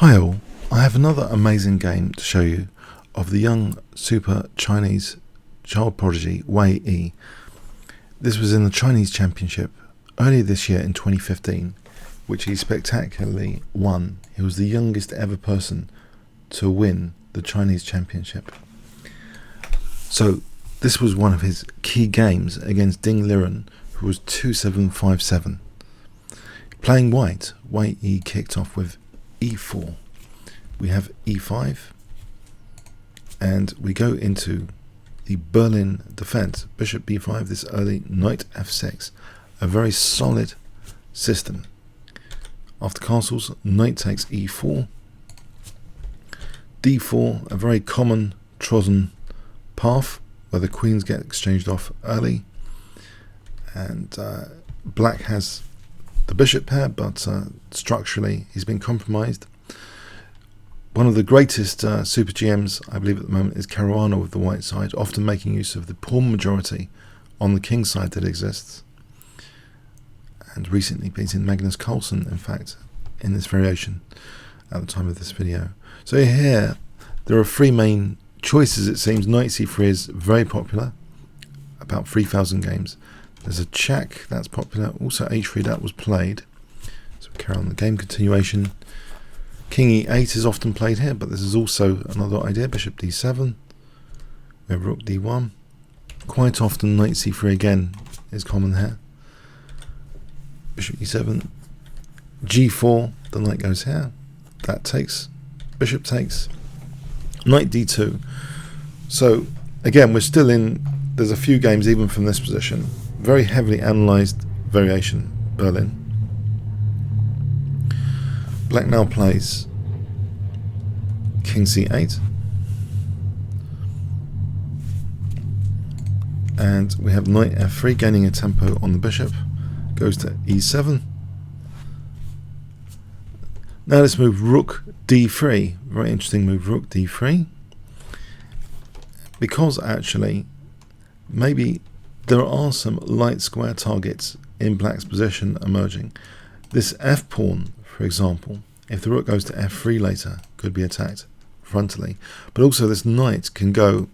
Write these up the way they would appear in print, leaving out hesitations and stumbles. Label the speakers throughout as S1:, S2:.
S1: Hi all, I have another amazing game to show you of the young super Chinese child prodigy Wei Yi. This was in the Chinese Championship earlier this year in 2015, which he spectacularly won. He was the youngest ever person to win the Chinese Championship. So this was one of his key games against Ding Liren, who was 2757. Playing white, Wei Yi kicked off with e4. We have e5, and we go into the Berlin defense, bishop b5, this early knight f6, a very solid system. After castles, knight takes e4, d4, a very common trodden path where the queens get exchanged off early, and black has the bishop pair, but structurally he's been compromised. One of the greatest super GMs, I believe at the moment, is Caruana with the white side, often making use of the pawn majority on the king side that exists, and recently beaten Magnus Carlsen, in fact, in this variation at the time of this video. So here there are three main choices. It seems Nxe4 is very popular, about 3,000 games. There's a check, that's popular. Also h3, that was played. So we carry on the game continuation. King e8 is often played here, but this is also another idea. Bishop d7. We have rook d1. Quite often knight c3 again is common here. Bishop e7. g4, the knight goes here. That takes. Bishop takes. Knight d2. So again, we're still in, there's a few games even from this position. Very heavily analysed variation, Berlin. Black now plays king c8, and we have knight f3 gaining a tempo on the bishop, goes to e7. Now let's move rook d3, very interesting move, rook d3, because actually maybe there are some light square targets in black's position emerging. This f pawn, for example, if the rook goes to f3 later, could be attacked frontally. But also this knight can go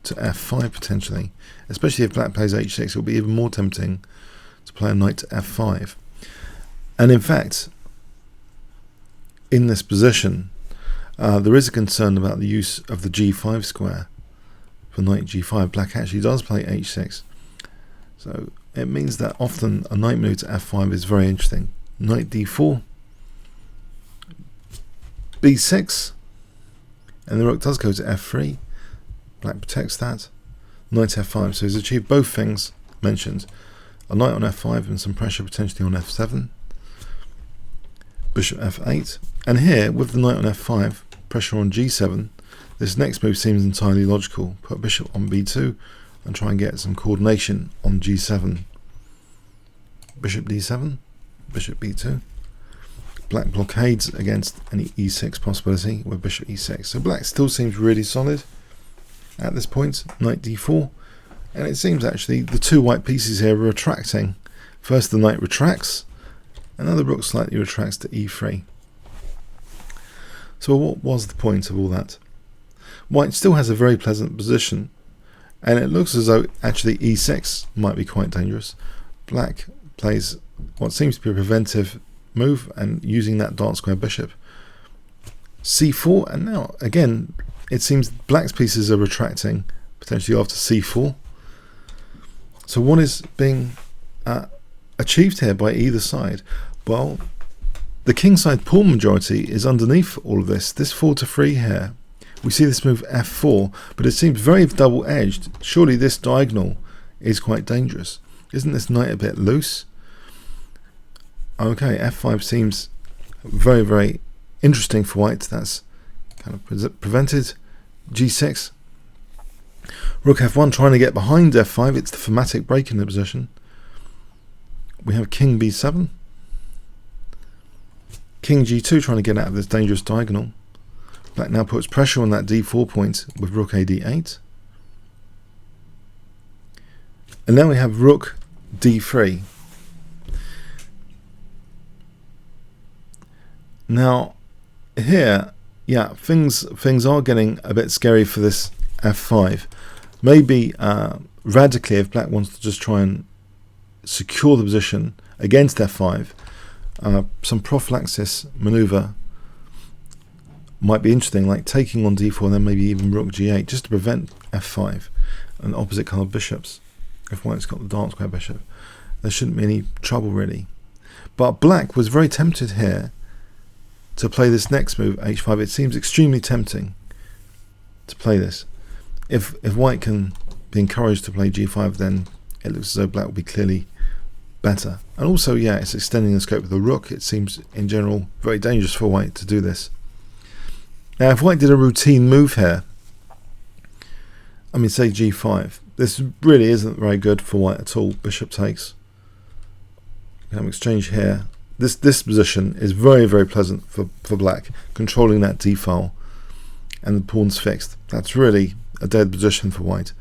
S1: to f5 potentially, especially if black plays h6. It will be even more tempting to play a knight to f5. And in fact, in this position, there is a concern about the use of the g5 square for knight g5. Black actually does play h6. So it means that often a knight move to f5 is very interesting. Knight d4, b6, and the rook does go to f3. Black protects that. Knight f5, so he's achieved both things mentioned. A knight on f5 and some pressure potentially on f7. Bishop f8, and here with the knight on f5, pressure on g7, this next move seems entirely logical. Put bishop on b2 and try and get some coordination on g7. Bishop d7, bishop b2. Black blockades against any e6 possibility with bishop e6. So black still seems really solid at this point. Knight d4, and it seems actually the two white pieces here are retracting. First the knight retracts, and now the rook slightly retracts to e3. So what was the point of all that? White still has a very pleasant position, and it looks as though actually e6 might be quite dangerous. Black plays what seems to be a preventive move and using that dark square bishop. c4, and now again it seems black's pieces are retracting potentially after c4. So what is being achieved here by either side? Well, the kingside pawn majority is underneath all of this. This 4-3 here, we see this move f4, but it seems very double-edged. Surely this diagonal is quite dangerous. Isn't this knight a bit loose? Okay, f5 seems very, very interesting for white. That's kind of prevented. g6. Rook f1 trying to get behind f5. It's the thematic break in the position. We have king b7. King g2 trying to get out of this dangerous diagonal. Black now puts pressure on that d4 point with rook ad8. And now we have rook d3. Now, here, yeah, things are getting a bit scary for this f5. Maybe radically, if black wants to just try and secure the position against f5, some prophylaxis maneuver might be interesting, like taking on d4 and then maybe even rook g8, just to prevent f5 and opposite coloured bishops. If white's got the dark square bishop, there shouldn't be any trouble really. But black was very tempted here to play this next move, h5. It seems extremely tempting to play this. If white can be encouraged to play g5, then it looks as though black will be clearly better. And also, yeah, it's extending the scope of the rook. It seems in general very dangerous for white to do this. Now if white did a routine move here, I mean say g5, this really isn't very good for white at all. Bishop takes. We have exchange here. This position is very, very pleasant for black, controlling that d file, and the pawn's fixed. That's really a dead position for white.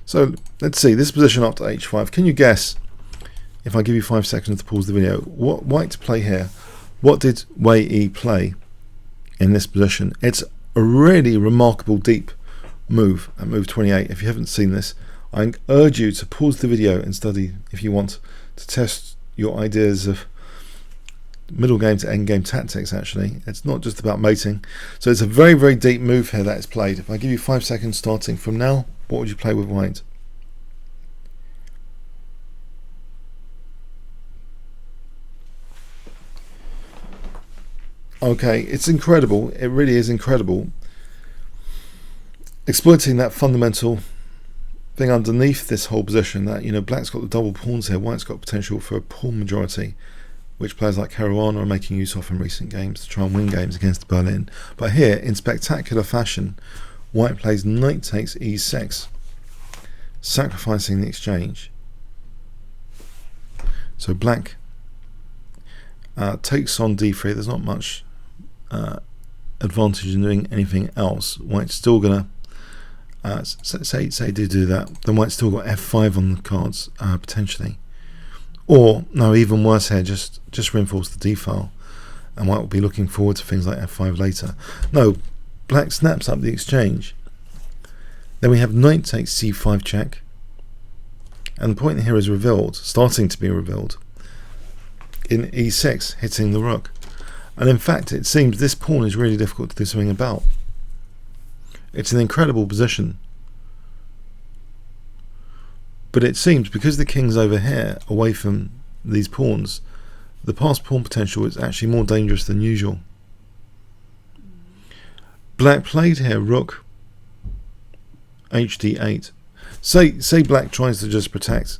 S1: So let's see, this position up to h5. Can you guess, if I give you 5 seconds to pause the video, what white to play here? What did Wei Yi play in this position? It's a really remarkable deep move at move 28. If you haven't seen this, I urge you to pause the video and study if you want to test your ideas of middle game to end game tactics. Actually, it's not just about mating. So it's a very, very deep move here that is played. If I give you 5 seconds starting from now, what would you play with white? Okay, it's incredible. It really is incredible. Exploiting that fundamental thing underneath this whole position, that, you know, black's got the double pawns here, white's got potential for a pawn majority, which players like Caruana are making use of in recent games to try and win games against Berlin. But here, in spectacular fashion, white plays knight takes e6, sacrificing the exchange. So black takes on d3. There's not much advantage in doing anything else. White's still gonna say do that, then white's still got f5 on the cards potentially. Or no, even worse here, just reinforce the d file, and white will be looking forward to things like f5 later. No, black snaps up the exchange. Then we have knight takes c5 check, and the point here is revealed, starting to be revealed, in e6, hitting the rook. And in fact, it seems this pawn is really difficult to do something about. It's an incredible position. But it seems, because the king's over here, away from these pawns, the passed pawn potential is actually more dangerous than usual. Black played here rook hd8. Say black tries to just protect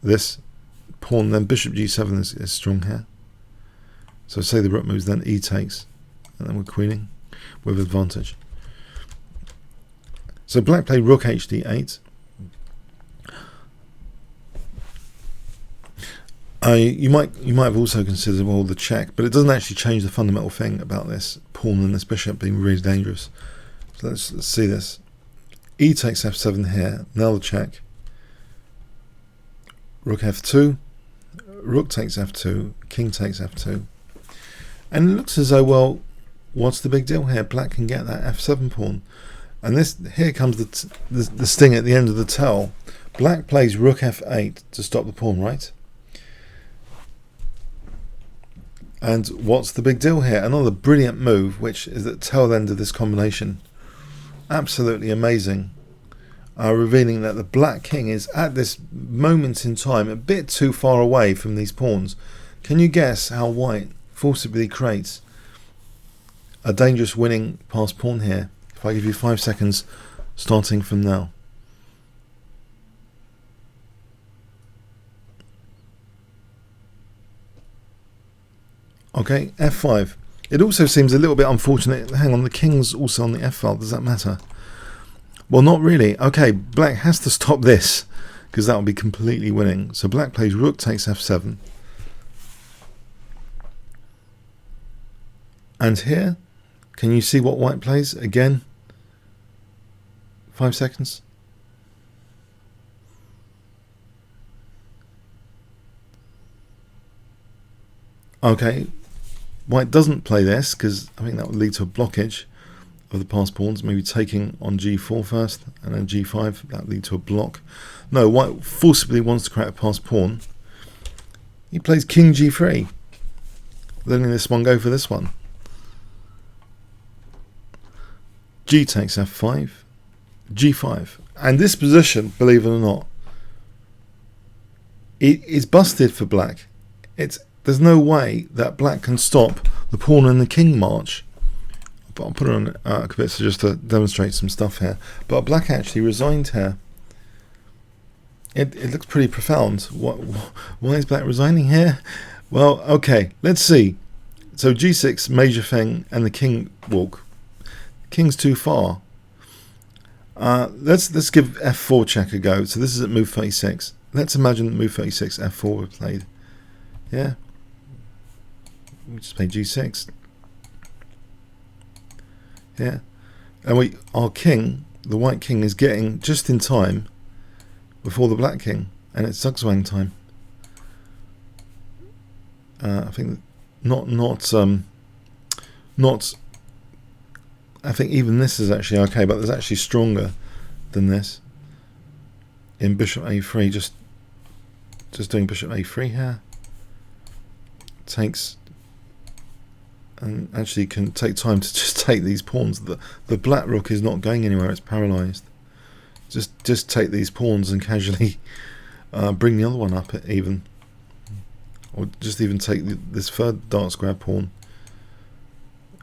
S1: this pawn, then bishop g7 is strong here. So say the rook moves, then e takes, and then we're queening with advantage. So black played rook hd8. You might have also considered, well, the check, but it doesn't actually change the fundamental thing about this pawn and this bishop being really dangerous. So let's see this. E takes f7 here. Now the check. Rook f2. Rook takes f2. King takes f2. And it looks as though, well, what's the big deal here? Black can get that f7 pawn. And this, here comes the sting at the end of the tell. Black plays rook f8 to stop the pawn, right? And what's the big deal here? Another brilliant move, which is at the tail end of this combination. Absolutely amazing. Revealing that the black king is at this moment in time a bit too far away from these pawns. Can you guess how white forcibly creates a dangerous winning passed pawn here? If I give you 5 seconds starting from now. Okay, f5. It also seems a little bit unfortunate. Hang on, the king's also on the f file. Does that matter? Well, not really. Okay, black has to stop this, because that will be completely winning. So black plays rook takes f7. And here, can you see what white plays? Again, 5 seconds. Okay, White doesn't play this because I think that would lead to a blockage of the passed pawns, maybe taking on g4 first and then g5. That would lead to a block. No, White forcibly wants to create a passed pawn. He plays king g3, letting this one go for this one. G takes f5, g5, and this position, believe it or not, it is busted for black. There's no way that black can stop the pawn and the king march. But I'll put it on Kbitsa just to demonstrate some stuff here. But black actually resigned here. It looks pretty profound. Why is black resigning here? Well, okay, let's see. So g6, major thing, and the king walk. King's too far. Let's give f4 check a go. So this is at move 36. Let's imagine that move 36, f4 were played. Yeah. We just play g6. Yeah. And our king, the white king, is getting just in time before the black king, and it's zugzwang time. I think not. I think even this is actually okay, but there's actually stronger than this in bishop a3. Just doing bishop a3 here takes, and actually can take time to just take these pawns. The black rook is not going anywhere; it's paralysed. Just take these pawns and casually bring the other one up at even, or just even take this third dark square pawn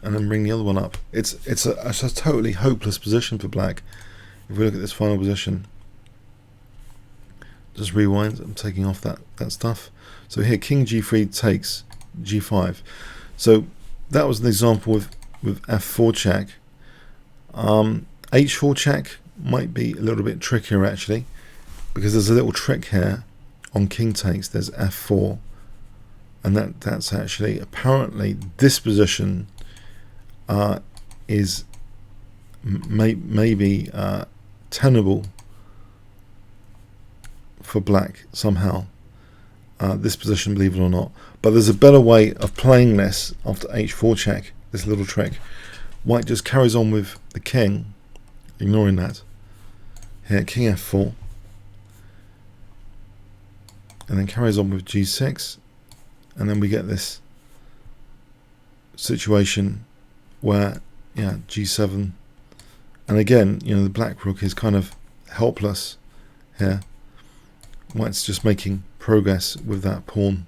S1: and then bring the other one up. It's a totally hopeless position for black. If we look at this final position, just rewind. I'm taking off that stuff. So here, king g3 takes g5. So that was an example with f4 check. h4 check might be a little bit trickier actually, because there's a little trick here on king takes. There's f4, and that's actually apparently this position is maybe tenable for black somehow. This position, believe it or not, but there's a better way of playing this after h4 check. This little trick. White just carries on with the king, ignoring that. Here, king f4, and then carries on with g6, and then we get this situation where, yeah, g7, and again, you know, the black rook is kind of helpless here. White's just making progress with that pawn.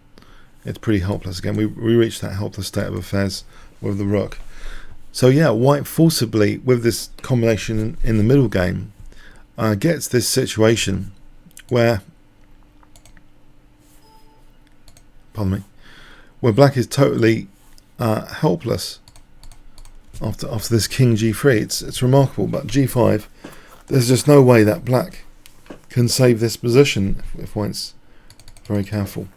S1: It's pretty helpless again. We reached that helpless state of affairs with the rook. So yeah, white forcibly, with this combination in the middle game, gets this situation where, pardon me, where black is totally helpless after this king g3. It's remarkable, but g5, there's just no way that black can save this position if white's very careful.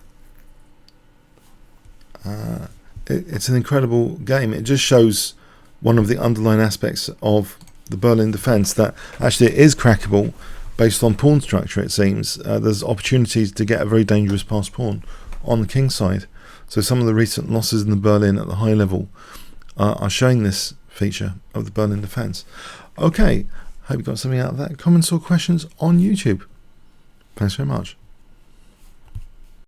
S1: It's an incredible game. It just shows one of the underlying aspects of the Berlin defense, that actually it is crackable based on pawn structure. It seems there's opportunities to get a very dangerous passed pawn on the king side. So some of the recent losses in the Berlin at the high level are showing this feature of the Berlin defense. Okay, hope you got something out of that. Comments or questions on YouTube. Thanks very much.